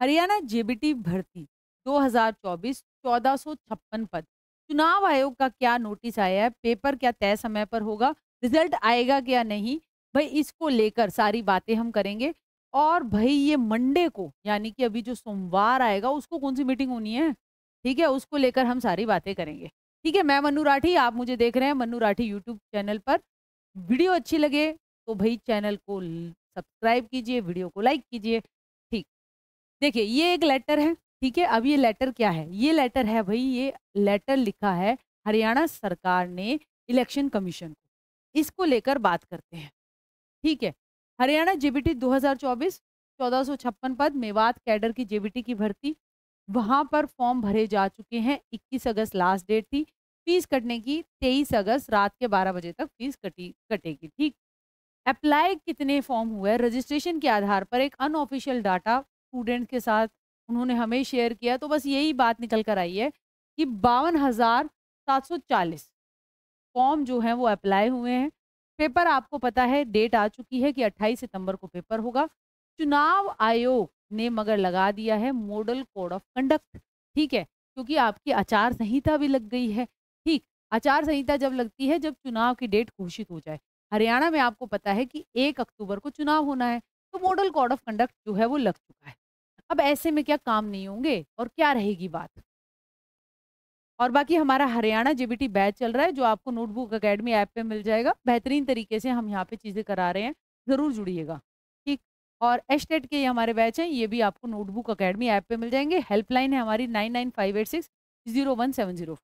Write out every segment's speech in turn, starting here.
Haryana JBT भर्ती 2024 1456 पद। चुनाव आयोग का क्या नोटिस आया है? पेपर क्या तय समय पर होगा? रिजल्ट आएगा क्या नहीं? भाई इसको लेकर सारी बातें हम करेंगे। और भाई ये मंडे को यानी कि अभी जो सोमवार आएगा उसको कौन सी मीटिंग होनी है? ठीक है, उसको लेकर हम सारी बातें करेंगे। ठीक है, मैं मन्नू राठी, आप मुझे देख रहे हैं मन्नू राठी यूट्यूब चैनल पर। वीडियो अच्छी लगे तो भाई चैनल को सब्सक्राइब कीजिए, वीडियो को लाइक कीजिए। ठीक, देखिए ये एक लेटर है, ठीक है? अब ये लेटर क्या है? ये लेटर है भई, ये लेटर लिखा है हरियाणा सरकार ने इलेक्शन कमीशन को। इसको लेकर बात करते हैं, ठीक है? हरियाणा जेबीटी 2024 1456 पद, मेवात कैडर की जेबीटी की भर्ती। वहाँ पर फॉर्म भरे जा चुके हैं, 21 अगस्त लास्ट डेट थी। फीस कटने की 23 अगस्त रात के 12 बजे तक फीस कटेगी, ठीक? अप्लाई कितने फॉर्म हुए हैं? रजिस्ट्रेशन के आधार पर एक अनऑफिशियल डाटा स्टूडेंट के साथ उन्होंने हमें शेयर किया, तो बस यही बात निकल कर आई है कि 52,740 फॉर्म जो हैं वो अप्लाई हुए हैं। पेपर आपको पता है, डेट आ चुकी है कि 28 सितंबर को पेपर होगा। चुनाव आयोग ने मगर लगा दिया है मॉडल कोड ऑफ कंडक्ट, ठीक है? क्योंकि आपकी आचार संहिता भी लग गई है, ठीक? आचार संहिता जब लगती है, जब चुनाव की डेट घोषित हो जाए। हरियाणा में आपको पता है कि 1 अक्टूबर को चुनाव होना है, तो मॉडल कोड ऑफ कंडक्ट जो है वो लग चुका है। अब ऐसे में क्या काम नहीं होंगे और क्या रहेगी बात? और बाकी हमारा हरियाणा जेबीटी बैच चल रहा है, जो आपको नोटबुक अकेडमी ऐप पे मिल जाएगा। बेहतरीन तरीके से हम यहाँ पे चीज़ें करा रहे हैं, ज़रूर जुड़िएगा, ठीक? और एचटेट के ये हमारे बैच हैं, ये भी आपको नोटबुक अकेडमी ऐप पे मिल जाएँगे। हेल्पलाइन है हमारी 9958601704।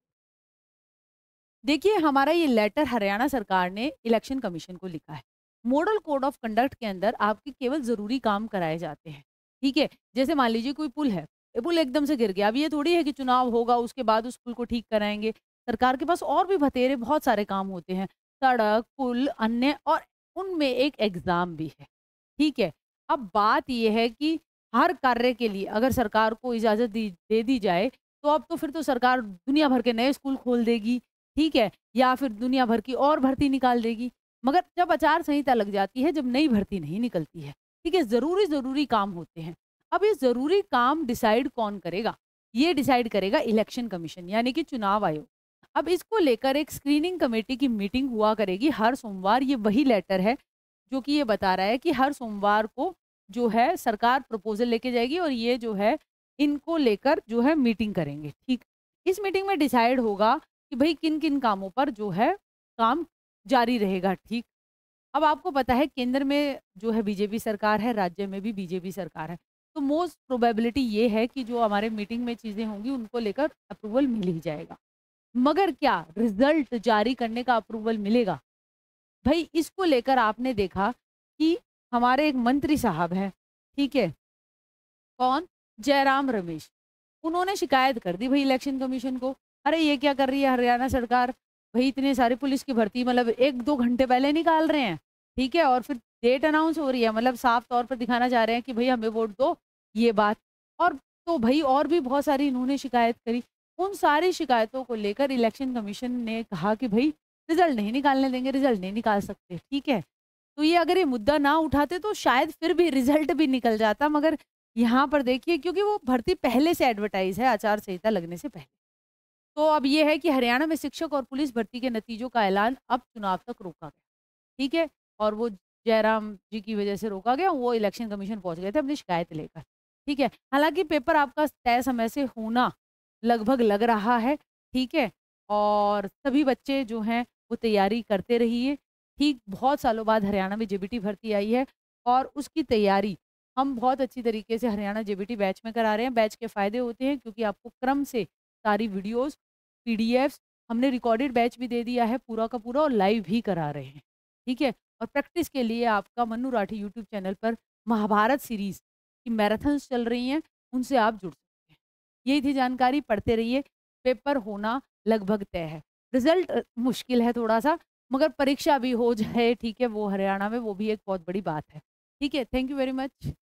देखिए, हमारा ये लेटर हरियाणा सरकार ने इलेक्शन कमीशन को लिखा है। मॉडल कोड ऑफ कंडक्ट के अंदर आपके केवल ज़रूरी काम कराए जाते हैं, ठीक है? जैसे मान लीजिए कोई पुल है, पुल एकदम से गिर गया, अब ये थोड़ी है कि चुनाव होगा उसके बाद उस पुल को ठीक कराएँगे। सरकार के पास और भी बतेरे बहुत सारे काम होते हैं, सड़क, पुल, अन्य, और उनमें एक एग्ज़ाम भी है, ठीक है? अब बात ये है कि हर कार्य के लिए अगर सरकार को इजाज़त दे दी जाए, तो अब तो फिर तो सरकार दुनिया भर के नए स्कूल खोल देगी, ठीक है? या फिर दुनिया भर की और भर्ती निकाल देगी। मगर जब आचार संहिता लग जाती है, जब नई भर्ती नहीं निकलती है, ठीक है? ज़रूरी-ज़रूरी काम होते हैं। अब ये ज़रूरी काम डिसाइड कौन करेगा? ये डिसाइड करेगा इलेक्शन कमीशन यानी कि चुनाव आयोग। अब इसको लेकर एक स्क्रीनिंग कमेटी की मीटिंग हुआ करेगी हर सोमवार। ये वही लेटर है जो कि ये बता रहा है कि हर सोमवार को जो है सरकार प्रपोज़ल लेके जाएगी और ये जो है इनको लेकर जो है मीटिंग करेंगे, ठीक? इस मीटिंग में डिसाइड होगा कि भई किन-किन कामों पर जो है काम जारी रहेगा, ठीक? अब आपको पता है केंद्र में जो है बीजेपी सरकार है, राज्य में भी बीजेपी सरकार है। तो मोस्ट प्रोबेबिलिटी ये है कि जो हमारे मीटिंग में चीज़ें होंगी उनको लेकर अप्रूवल मिल ही जाएगा। मगर क्या रिज़ल्ट जारी करने का अप्रूवल मिलेगा? भई इसको लेकर आपने देखा कि हमारे एक मंत्री साहब हैं, ठीक है? कौन? जयराम रमेश। उन्होंने शिकायत कर दी भई इलेक्शन कमीशन को। अरे ये क्या कर रही है हरियाणा सरकार? भई इतने सारे पुलिस की भर्ती मतलब 1-2 घंटे पहले निकाल रहे हैं, ठीक है? और फिर डेट अनाउंस हो रही है, मतलब साफ तौर पर दिखाना चाह रहे हैं कि भई हमें वोट दो, ये बात। और तो भई और भी बहुत सारी इन्होंने शिकायत करी। उन सारी शिकायतों को लेकर इलेक्शन कमीशन ने कहा कि भई रिज़ल्ट नहीं निकालने देंगे, रिज़ल्ट नहीं निकाल सकते, ठीक है? तो ये अगर ये मुद्दा ना उठाते तो शायद फिर भी रिज़ल्ट भी निकल जाता, मगर यहाँ पर देखिए क्योंकि वो भर्ती पहले से एडवर्टाइज़ है आचार संहिता लगने से पहले। तो अब ये है कि हरियाणा में शिक्षक और पुलिस भर्ती के नतीजों का ऐलान अब चुनाव तक रोका गया, ठीक है? और वो जयराम जी की वजह से रोका गया, वो इलेक्शन कमीशन पहुँच गए थे अपनी शिकायत लेकर, ठीक है? हालाँकि पेपर आपका तय समय से होना लगभग लग रहा है, ठीक है? और सभी बच्चे जो हैं वो तैयारी करते रहिए, ठीक? बहुत सालों बाद हरियाणा में जेबीटी भर्ती आई है और उसकी तैयारी हम बहुत अच्छी तरीके से हरियाणा जेबीटी बैच में करा रहे हैं। बैच के फ़ायदे होते हैं क्योंकि आपको क्रम से सारी वीडियोज़, पीडीएफ्स, हमने रिकॉर्डेड बैच भी दे दिया है पूरा का पूरा और लाइव भी करा रहे हैं, ठीक है? और प्रैक्टिस के लिए आपका मन्नू राठी यूट्यूब चैनल पर महाभारत सीरीज़ की मैराथन्स चल रही हैं, उनसे आप जुड़ सकते हैं। यही थी जानकारी, पढ़ते रहिए, पेपर होना लगभग तय है। रिज़ल्ट मुश्किल है थोड़ा-सा, मगर परीक्षा भी हो जाए, ठीक है, वो हरियाणा में वो भी एक बहुत बड़ी बात है। ठीक है? Thank you very much.